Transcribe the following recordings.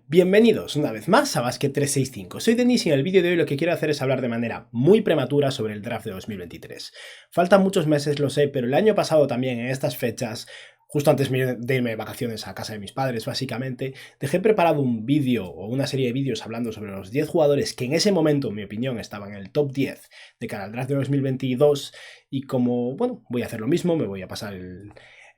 Bienvenidos una vez más a Basket 365. Soy Denis y en el vídeo de hoy lo que quiero hacer es hablar de manera muy prematura sobre el draft de 2023. Faltan muchos meses, lo sé, pero el año pasado también, en estas fechas, justo antes de irme de vacaciones a casa de mis padres, básicamente, dejé preparado un vídeo o una serie de vídeos hablando sobre los 10 jugadores que en ese momento, en mi opinión, estaban en el top 10 de cara al draft de 2022 y como, bueno, voy a hacer lo mismo, me voy a pasar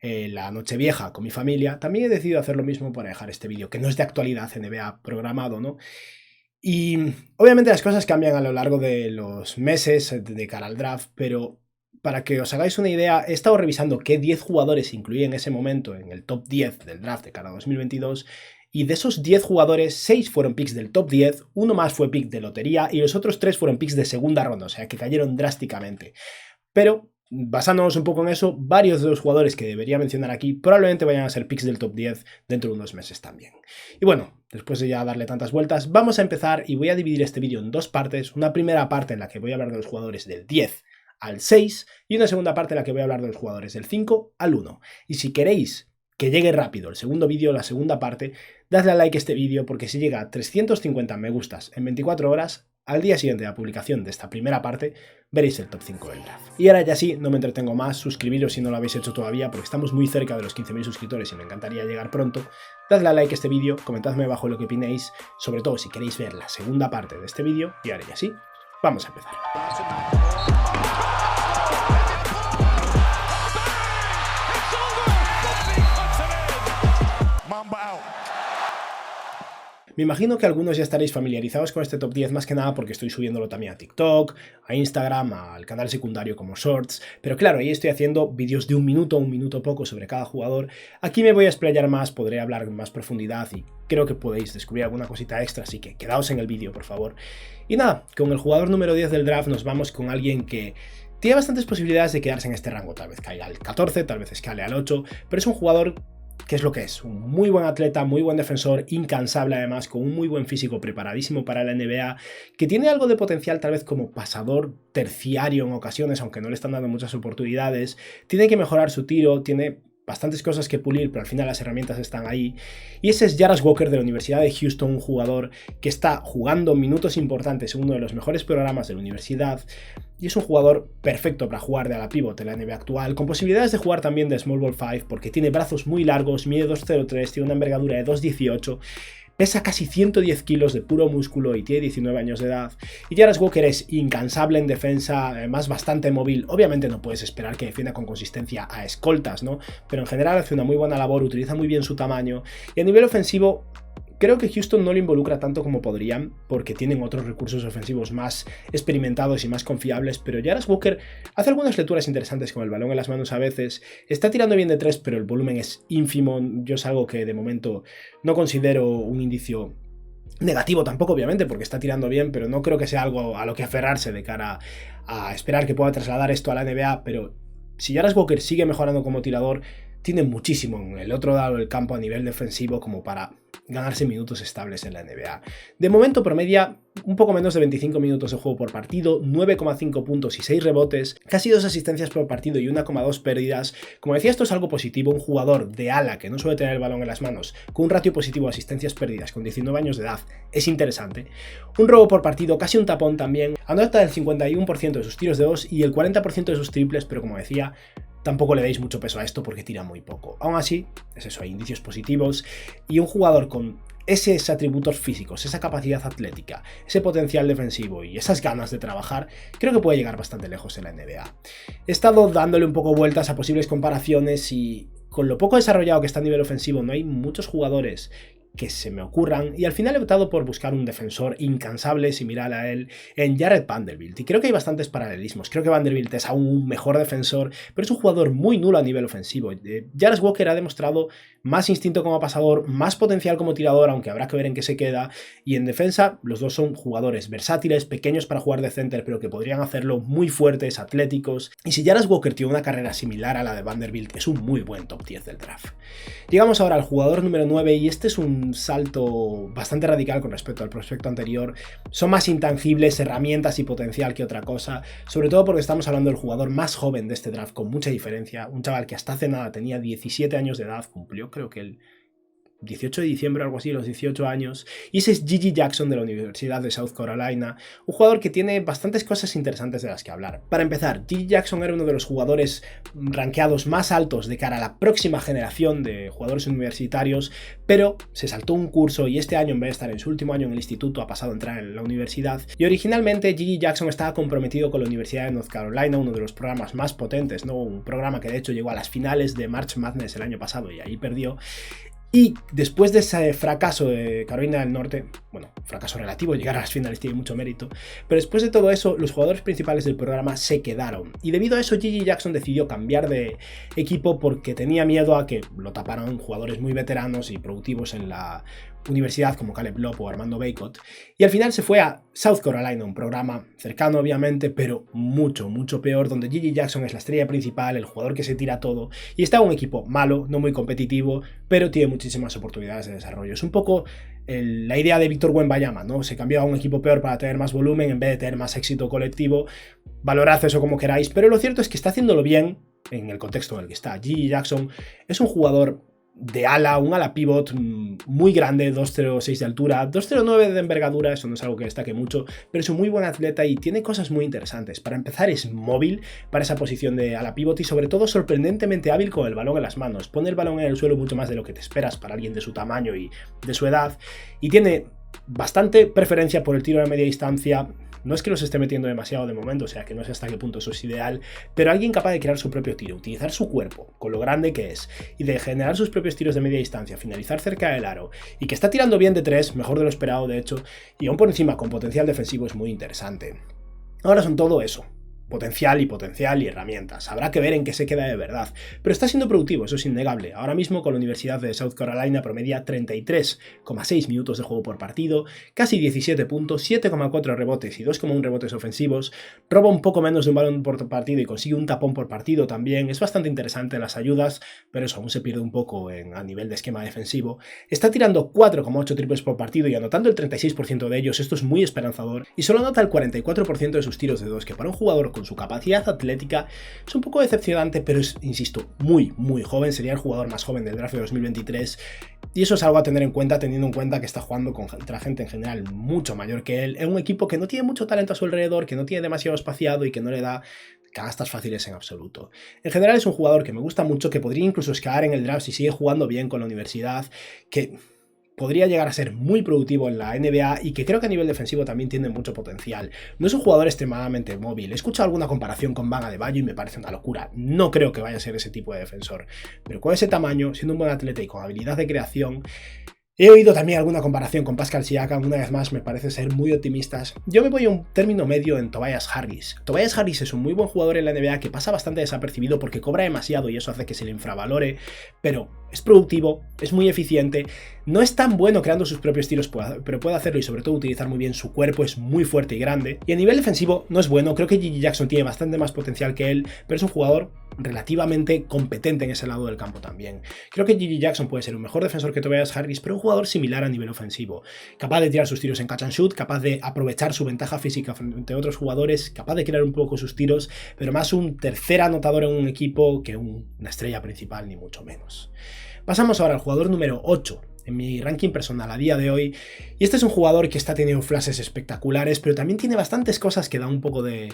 la Nochevieja con mi familia, también he decidido hacer lo mismo para dejar este vídeo, que no es de actualidad NBA programado, ¿no? Y obviamente las cosas cambian a lo largo de los meses de cara al draft, pero para que os hagáis una idea, he estado revisando qué 10 jugadores incluí en ese momento en el top 10 del draft de cara a 2022, y de esos 10 jugadores, 6 fueron picks del top 10, uno más fue pick de lotería y los otros 3 fueron picks de segunda ronda, o sea que cayeron drásticamente. Pero basándonos un poco en eso, varios de los jugadores que debería mencionar aquí probablemente vayan a ser picks del top 10 dentro de unos meses también. Y bueno, después de ya darle tantas vueltas, vamos a empezar y voy a dividir este vídeo en dos partes. Una primera parte en la que voy a hablar de los jugadores del 10 al 6 y una segunda parte en la que voy a hablar de los jugadores del 5 al 1. Y si queréis que llegue rápido el segundo vídeo, la segunda parte, dadle a like a este vídeo porque si llega a 350 me gustas en 24 horas, al día siguiente de la publicación de esta primera parte, veréis el top 5 del draft. Y ahora ya sí, no me entretengo más, suscribiros si no lo habéis hecho todavía, porque estamos muy cerca de los 15.000 suscriptores y me encantaría llegar pronto. Dadle a like a este vídeo, comentadme abajo lo que opinéis, sobre todo si queréis ver la segunda parte de este vídeo, y ahora ya sí, vamos a empezar. Me imagino que algunos ya estaréis familiarizados con este top 10 más que nada porque estoy subiéndolo también a TikTok, a Instagram, al canal secundario como Shorts, pero claro, ahí estoy haciendo vídeos de un minuto poco sobre cada jugador. Aquí me voy a explayar más, podré hablar en más profundidad y creo que podéis descubrir alguna cosita extra, así que quedaos en el vídeo, por favor. Y nada, con el jugador número 10 del draft nos vamos con alguien que tiene bastantes posibilidades de quedarse en este rango, tal vez caiga al 14, tal vez escale al 8, pero es un jugador que es lo que es, un muy buen atleta, muy buen defensor, incansable además, con un muy buen físico, preparadísimo para la NBA, que tiene algo de potencial tal vez como pasador terciario en ocasiones, aunque no le están dando muchas oportunidades, tiene que mejorar su tiro, tiene bastantes cosas que pulir, pero al final las herramientas están ahí. Y ese es Jarace Walker de la Universidad de Houston, un jugador que está jugando minutos importantes en uno de los mejores programas de la universidad, y es un jugador perfecto para jugar de ala pivot en la NBA actual, con posibilidades de jugar también de small ball 5, porque tiene brazos muy largos, mide 2'03", tiene una envergadura de 2'18", pesa casi 110 kilos de puro músculo y tiene 19 años de edad. Y Jarace Walker es incansable en defensa, además bastante móvil. Obviamente no puedes esperar que defienda con consistencia a escoltas, ¿no? Pero en general hace una muy buena labor, utiliza muy bien su tamaño. Y a nivel ofensivo, creo que Houston no lo involucra tanto como podrían, porque tienen otros recursos ofensivos más experimentados y más confiables, pero Jarace Walker hace algunas lecturas interesantes con el balón en las manos a veces, está tirando bien de 3, pero el volumen es ínfimo. Yo es algo que de momento no considero un indicio negativo tampoco, obviamente, porque está tirando bien, pero no creo que sea algo a lo que aferrarse de cara a esperar que pueda trasladar esto a la NBA, pero si Jarace Walker sigue mejorando como tirador, tiene muchísimo en el otro lado del campo a nivel defensivo como para ganarse minutos estables en la NBA. De momento promedia un poco menos de 25 minutos de juego por partido, 9,5 puntos y 6 rebotes, casi 2 asistencias por partido y 1,2 pérdidas. Como decía, esto es algo positivo, un jugador de ala que no suele tener el balón en las manos, con un ratio positivo de asistencias perdidas con 19 años de edad, es interesante. Un robo por partido, casi un tapón también, anota el 51% de sus tiros de 2 y el 40% de sus triples, pero como decía, tampoco le deis mucho peso a esto porque tira muy poco. Aún así, es eso, hay indicios positivos y un jugador con esos atributos físicos, esa capacidad atlética, ese potencial defensivo y esas ganas de trabajar, creo que puede llegar bastante lejos en la NBA. He estado dándole un poco vueltas a posibles comparaciones y con lo poco desarrollado que está a nivel ofensivo no hay muchos jugadores que se me ocurran, y al final he optado por buscar un defensor incansable similar a él en Jared Vanderbilt, y creo que hay bastantes paralelismos. Creo que Vanderbilt es aún un mejor defensor, pero es un jugador muy nulo a nivel ofensivo. Jarace Walker ha demostrado más instinto como pasador, más potencial como tirador, aunque habrá que ver en qué se queda, y en defensa los dos son jugadores versátiles, pequeños para jugar de center, pero que podrían hacerlo, muy fuertes, atléticos, y si Jarace Walker tiene una carrera similar a la de Vanderbilt, es un muy buen top 10 del draft. Llegamos ahora al jugador número 9, y este es un salto bastante radical con respecto al prospecto anterior. Son más intangibles, herramientas y potencial que otra cosa, sobre todo porque estamos hablando del jugador más joven de este draft, con mucha diferencia, un chaval que hasta hace nada tenía 17 años de edad, cumplió creo que 18 de diciembre o algo así, los 18 años, y ese es Gigi Jackson de la Universidad de South Carolina, un jugador que tiene bastantes cosas interesantes de las que hablar. Para empezar, Gigi Jackson era uno de los jugadores rankeados más altos de cara a la próxima generación de jugadores universitarios, pero se saltó un curso y este año, en vez de estar en su último año en el instituto, ha pasado a entrar en la universidad, y originalmente Gigi Jackson estaba comprometido con la Universidad de North Carolina, uno de los programas más potentes, ¿no? Un programa que de hecho llegó a las finales de March Madness el año pasado y ahí perdió. Y después de ese fracaso de Carolina del Norte, bueno, fracaso relativo, llegar a las finales tiene mucho mérito, pero después de todo eso, los jugadores principales del programa se quedaron. Y debido a eso, Gigi Jackson decidió cambiar de equipo porque tenía miedo a que lo taparan jugadores muy veteranos y productivos en la universidad como Caleb Love o Armando Bacot, y al final se fue a South Carolina, un programa cercano obviamente, pero mucho, mucho peor, donde Gigi Jackson es la estrella principal, el jugador que se tira todo, y está un equipo malo, no muy competitivo, pero tiene muchísimas oportunidades de desarrollo. Es un poco la idea de Víctor Wembanyama, ¿no? Se cambió a un equipo peor para tener más volumen en vez de tener más éxito colectivo. Valorad eso como queráis, pero lo cierto es que está haciéndolo bien en el contexto en el que está. Gigi Jackson es un jugador de ala, un ala pivot muy grande, 2.06 de altura, 2.09 de envergadura, eso no es algo que destaque mucho, pero es un muy buen atleta y tiene cosas muy interesantes. Para empezar, es móvil para esa posición de ala pivot y sobre todo sorprendentemente hábil con el balón en las manos. Pone el balón en el suelo mucho más de lo que te esperas para alguien de su tamaño y de su edad, y tiene bastante preferencia por el tiro de media distancia. No es que los esté metiendo demasiado de momento, o sea que no sé hasta qué punto eso es ideal, pero alguien capaz de crear su propio tiro, utilizar su cuerpo, con lo grande que es, y de generar sus propios tiros de media distancia, finalizar cerca del aro, y que está tirando bien de 3, mejor de lo esperado de hecho, y aún por encima con potencial defensivo es muy interesante. Ahora son todo eso. Potencial y herramientas. Habrá que ver en qué se queda de verdad. Pero está siendo productivo, eso es innegable. Ahora mismo con la Universidad de South Carolina promedia 33,6 minutos de juego por partido, casi 17 puntos, 7,4 rebotes y 2,1 rebotes ofensivos. Roba un poco menos de un balón por partido y consigue un tapón por partido también. Es bastante interesante las ayudas, pero eso aún se pierde un poco a nivel de esquema defensivo. Está tirando 4,8 triples por partido y anotando el 36% de ellos. Esto es muy esperanzador. Y solo anota el 44% de sus tiros de 2, que para un jugador con su capacidad atlética es un poco decepcionante, pero es, insisto, muy, muy joven. Sería el jugador más joven del draft de 2023 y eso es algo a tener en cuenta, teniendo en cuenta que está jugando contra gente en general mucho mayor que él, en un equipo que no tiene mucho talento a su alrededor, que no tiene demasiado espaciado y que no le da canastas fáciles en absoluto. En general es un jugador que me gusta mucho, que podría incluso escalar en el draft si sigue jugando bien con la universidad, que podría llegar a ser muy productivo en la NBA y que creo que a nivel defensivo también tiene mucho potencial. No es un jugador extremadamente móvil. He escuchado alguna comparación con Bam Adebayo y me parece una locura. No creo que vaya a ser ese tipo de defensor. Pero con ese tamaño, siendo un buen atleta y con habilidad de creación, he oído también alguna comparación con Pascal Siakam, una vez más me parece ser muy optimistas. Yo me voy a un término medio en Tobias Harris. Tobias Harris es un muy buen jugador en la NBA que pasa bastante desapercibido porque cobra demasiado y eso hace que se le infravalore, pero es productivo, es muy eficiente, no es tan bueno creando sus propios tiros, pero puede hacerlo y sobre todo utilizar muy bien su cuerpo, es muy fuerte y grande. Y a nivel defensivo no es bueno, creo que Gigi Jackson tiene bastante más potencial que él, pero es un jugador relativamente competente en ese lado del campo también. Creo que Gigi Jackson puede ser un mejor defensor que Tobias Harris, pero un jugador similar a nivel ofensivo, capaz de tirar sus tiros en catch and shoot, capaz de aprovechar su ventaja física frente a otros jugadores, capaz de crear un poco sus tiros, pero más un tercer anotador en un equipo que una estrella principal, ni mucho menos. Pasamos ahora al jugador número 8 en mi ranking personal a día de hoy, y este es un jugador que está teniendo flashes espectaculares, pero también tiene bastantes cosas que dan un poco de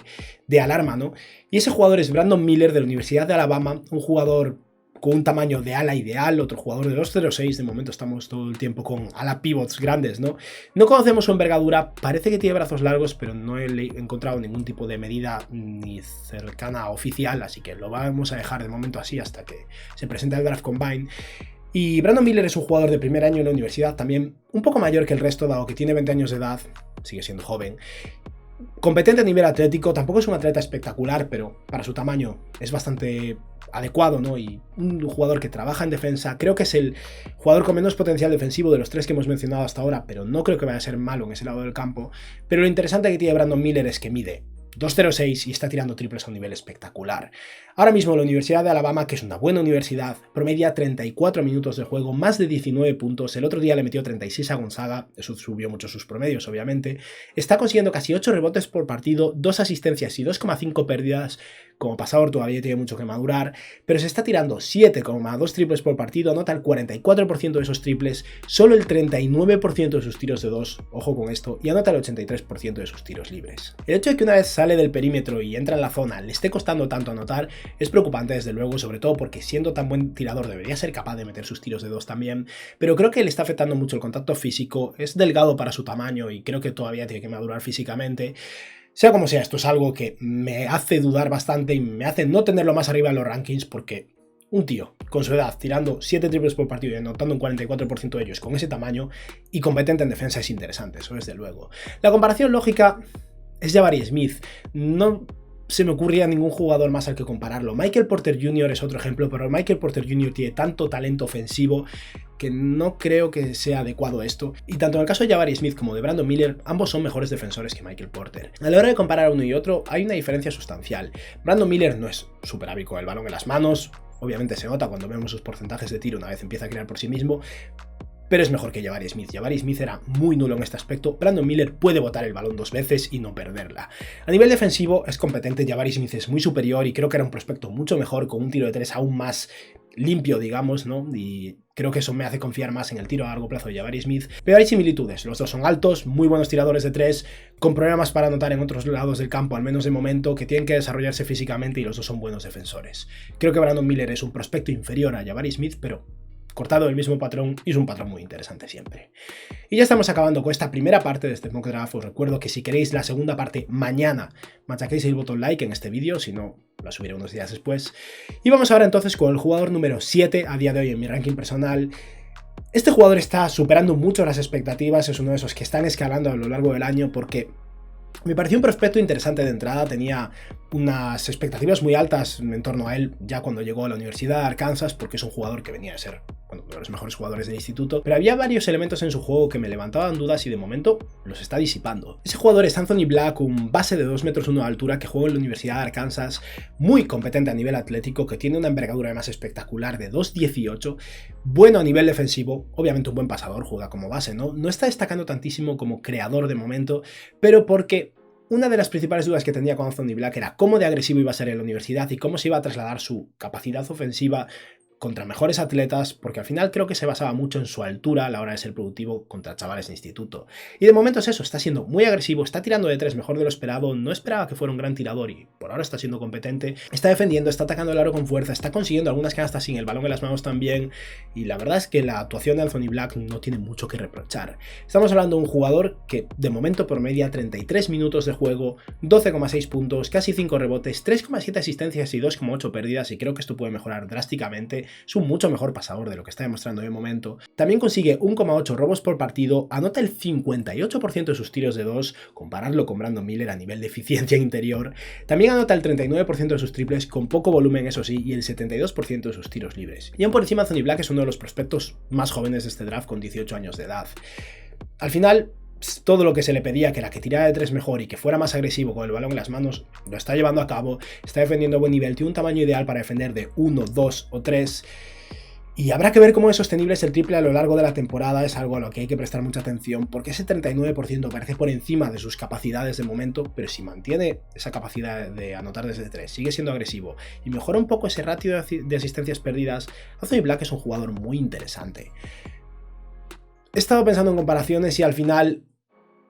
alarma, ¿no? Y ese jugador es Brandon Miller de la Universidad de Alabama, un jugador con un tamaño de ala ideal, otro jugador de 2.06, de momento estamos todo el tiempo con ala pivots grandes, ¿no? No conocemos su envergadura, parece que tiene brazos largos, pero no he encontrado ningún tipo de medida ni cercana a oficial, así que lo vamos a dejar de momento así hasta que se presente el Draft Combine. Y Brandon Miller es un jugador de primer año en la universidad, también un poco mayor que el resto, dado que tiene 20 años de edad, sigue siendo joven. Competente a nivel atlético, tampoco es un atleta espectacular, pero para su tamaño es bastante adecuado, ¿no? Y un jugador que trabaja en defensa, creo que es el jugador con menos potencial defensivo de los tres que hemos mencionado hasta ahora, pero no creo que vaya a ser malo en ese lado del campo. Pero lo interesante que tiene Brandon Miller es que mide 2.06 y está tirando triples a un nivel espectacular. Ahora mismo la Universidad de Alabama, que es una buena universidad, promedia 34 minutos de juego, más de 19 puntos. El otro día le metió 36 a Gonzaga, eso subió mucho sus promedios, obviamente. Está consiguiendo casi 8 rebotes por partido, 2 asistencias y 2,5 pérdidas. Como pasador todavía tiene mucho que madurar, pero se está tirando 7,2 triples por partido, anota el 44% de esos triples, solo el 39% de sus tiros de 2, ojo con esto, y anota el 83% de sus tiros libres. El hecho de que una vez sale del perímetro y entra en la zona le esté costando tanto anotar es preocupante desde luego, sobre todo porque siendo tan buen tirador debería ser capaz de meter sus tiros de 2 también, pero creo que le está afectando mucho el contacto físico, es delgado para su tamaño y creo que todavía tiene que madurar físicamente. Sea como sea, esto es algo que me hace dudar bastante y me hace no tenerlo más arriba en los rankings porque un tío con su edad tirando 7 triples por partido y anotando un 44% de ellos con ese tamaño y competente en defensa es interesante, eso desde luego. La comparación lógica es Jabari Smith, no se me ocurría ningún jugador más al que compararlo. Michael Porter Jr. es otro ejemplo, pero Michael Porter Jr. tiene tanto talento ofensivo que no creo que sea adecuado esto. Y tanto en el caso de Jabari Smith como de Brandon Miller, ambos son mejores defensores que Michael Porter. A la hora de comparar uno y otro, hay una diferencia sustancial. Brandon Miller no es súper hábil con el balón en las manos, obviamente se nota cuando vemos sus porcentajes de tiro una vez empieza a crear por sí mismo, pero es mejor que Jabari Smith. Jabari Smith era muy nulo en este aspecto. Brandon Miller puede botar el balón 2 veces y no perderla. A nivel defensivo es competente, Jabari Smith es muy superior y creo que era un prospecto mucho mejor con un tiro de 3 aún más limpio, digamos, ¿no? Y creo que eso me hace confiar más en el tiro a largo plazo de Jabari Smith. Pero hay similitudes, los dos son altos, muy buenos tiradores de 3, con problemas para anotar en otros lados del campo, al menos de momento, que tienen que desarrollarse físicamente y los dos son buenos defensores. Creo que Brandon Miller es un prospecto inferior a Jabari Smith, pero cortado del mismo patrón y es un patrón muy interesante siempre. Y ya estamos acabando con esta primera parte de este mock draft. Os recuerdo que si queréis la segunda parte mañana, machaquéis el botón like en este vídeo, si no, la subiré unos días después. Y vamos ahora entonces con el jugador número 7 a día de hoy en mi ranking personal. Este jugador está superando mucho las expectativas, es uno de esos que están escalando a lo largo del año porque me pareció un prospecto interesante de entrada, tenía unas expectativas muy altas en torno a él ya cuando llegó a la Universidad de Arkansas porque es un jugador que venía a ser uno de los mejores jugadores del instituto, pero había varios elementos en su juego que me levantaban dudas y de momento los está disipando. Ese jugador es Anthony Black, un base de 2,1 metros de altura que juega en la Universidad de Arkansas, muy competente a nivel atlético, que tiene una envergadura además espectacular de 2,18, bueno a nivel defensivo, obviamente un buen pasador, juega como base, no está destacando tantísimo como creador de momento, pero porque una de las principales dudas que tenía con Anthony Black era cómo de agresivo iba a ser en la universidad y cómo se iba a trasladar su capacidad ofensiva contra mejores atletas, porque al final creo que se basaba mucho en su altura a la hora de ser productivo contra chavales de instituto. Y de momento es eso, está siendo muy agresivo, está tirando de 3 mejor de lo esperado, no esperaba que fuera un gran tirador y por ahora está siendo competente, está defendiendo, está atacando el aro con fuerza, está consiguiendo algunas canastas sin el balón en las manos también, y la verdad es que la actuación de Anthony Black no tiene mucho que reprochar. Estamos hablando de un jugador que de momento promedia 33 minutos de juego, 12,6 puntos, casi 5 rebotes, 3,7 asistencias y 2,8 pérdidas, y creo que esto puede mejorar drásticamente. Es un mucho mejor pasador de lo que está demostrando de momento. También consigue 1,8 robos por partido, anota el 58% de sus tiros de 2, compararlo con Brandon Miller a nivel de eficiencia interior. También anota el 39% de sus triples, con poco volumen eso sí, y el 72% de sus tiros libres. Y aún por encima Anthony Black es uno de los prospectos más jóvenes de este draft con 18 años de edad. Al final, todo lo que se le pedía, que era que tirara de 3 mejor y que fuera más agresivo con el balón en las manos, lo está llevando a cabo, está defendiendo a buen nivel, tiene un tamaño ideal para defender de 1, 2 o 3, y habrá que ver cómo es sostenible el triple a lo largo de la temporada, es algo a lo que hay que prestar mucha atención, porque ese 39% parece por encima de sus capacidades de momento, pero si mantiene esa capacidad de anotar desde 3, sigue siendo agresivo y mejora un poco ese ratio de asistencias perdidas, Anthony Black es un jugador muy interesante. He estado pensando en comparaciones y al final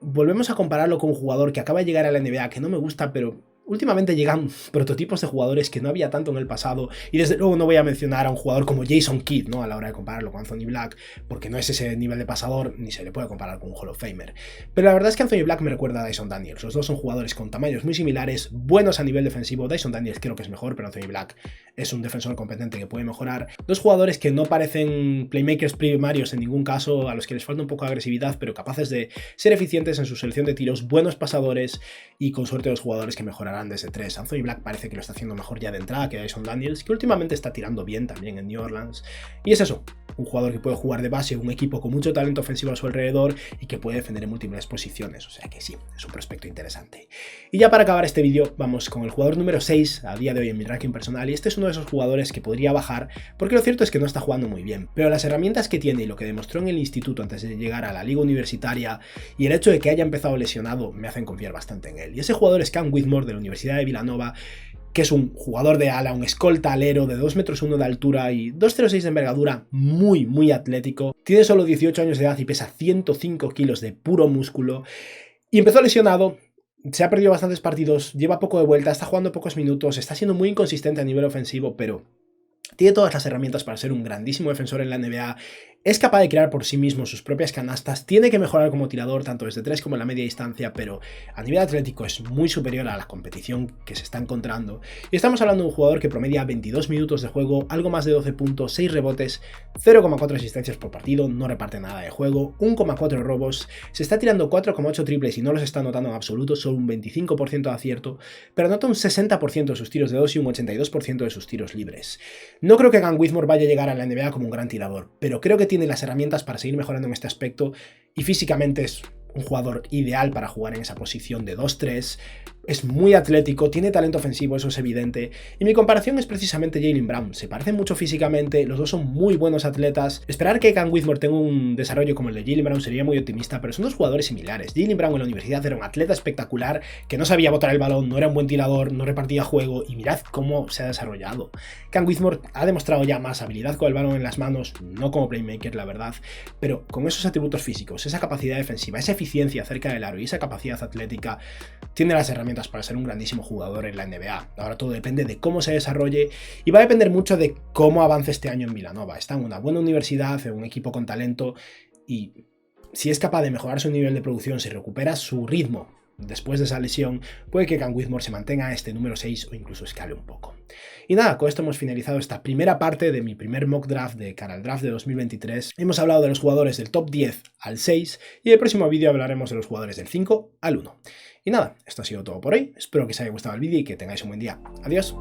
volvemos a compararlo con un jugador que acaba de llegar a la NBA, que no me gusta, pero últimamente llegan prototipos de jugadores que no había tanto en el pasado, y desde luego no voy a mencionar a un jugador como Jason Kidd, ¿no? A la hora de compararlo con Anthony Black, porque no es ese nivel de pasador, ni se le puede comparar con un Hall of Famer. Pero la verdad es que Anthony Black me recuerda a Dyson Daniels. Los dos son jugadores con tamaños muy similares, buenos a nivel defensivo. Dyson Daniels creo que es mejor, pero Anthony Black es un defensor competente que puede mejorar. Dos jugadores que no parecen playmakers primarios en ningún caso, a los que les falta un poco de agresividad, pero capaces de ser eficientes en su selección de tiros, buenos pasadores y con suerte los jugadores que mejorarán hablarán de ese 3. Anthony Black parece que lo está haciendo mejor ya de entrada que Dyson Daniels, que últimamente está tirando bien también en New Orleans. Y es eso, un jugador que puede jugar de base, un equipo con mucho talento ofensivo a su alrededor y que puede defender en múltiples posiciones, o sea que sí, es un prospecto interesante. Y ya para acabar este vídeo, vamos con el jugador número 6 a día de hoy en mi ranking personal, y este es uno de esos jugadores que podría bajar, porque lo cierto es que no está jugando muy bien, pero las herramientas que tiene y lo que demostró en el instituto antes de llegar a la liga universitaria, y el hecho de que haya empezado lesionado, me hacen confiar bastante en él. Y ese jugador es Cam Whitmore de la Universidad de Villanova, que es un jugador de ala, un escolta alero de 2,1 metros de altura y 2,06 de envergadura, muy atlético. Tiene solo 18 años de edad y pesa 105 kilos de puro músculo. Y empezó lesionado, se ha perdido bastantes partidos, lleva poco de vuelta, está jugando pocos minutos, está siendo muy inconsistente a nivel ofensivo, pero tiene todas las herramientas para ser un grandísimo defensor en la NBA. Es capaz de crear por sí mismo sus propias canastas, tiene que mejorar como tirador tanto desde 3 como en la media distancia, pero a nivel atlético es muy superior a la competición que se está encontrando. Y estamos hablando de un jugador que promedia 22 minutos de juego, algo más de 12 puntos, 6 rebotes, 0,4 asistencias por partido, no reparte nada de juego, 1,4 robos, se está tirando 4,8 triples y no los está anotando en absoluto, solo un 25% de acierto, pero anota un 60% de sus tiros de 2 y un 82% de sus tiros libres. No creo que Cam Whitmore vaya a llegar a la NBA como un gran tirador, pero creo que tiene las herramientas para seguir mejorando en este aspecto y físicamente es un jugador ideal para jugar en esa posición de 2-3, es muy atlético, tiene talento ofensivo, eso es evidente, y mi comparación es precisamente Jaylen Brown. Se parecen mucho físicamente, los dos son muy buenos atletas. Esperar que Cam Whitmore tenga un desarrollo como el de Jaylen Brown sería muy optimista, pero son dos jugadores similares. Jaylen Brown en la universidad era un atleta espectacular, que no sabía botar el balón, no era un buen tirador, no repartía juego, y mirad cómo se ha desarrollado. Cam Whitmore ha demostrado ya más habilidad con el balón en las manos, no como playmaker, la verdad, pero con esos atributos físicos, esa capacidad defensiva, esa eficiencia cerca del aro y esa capacidad atlética, tiene las herramientas para ser un grandísimo jugador en la NBA. Ahora todo depende de cómo se desarrolle y va a depender mucho de cómo avance este año en Villanova. Está en una buena universidad, en un equipo con talento, y si es capaz de mejorar su nivel de producción, si recupera su ritmo después de esa lesión, puede que Cam Whitmore se mantenga a este número 6 o incluso escale un poco. Y nada, con esto hemos finalizado esta primera parte de mi primer mock draft de cara al draft de 2023. Hemos hablado de los jugadores del top 10 al 6 y en el próximo vídeo hablaremos de los jugadores del 5 al 1. Y nada, esto ha sido todo por hoy. Espero que os haya gustado el vídeo y que tengáis un buen día. Adiós.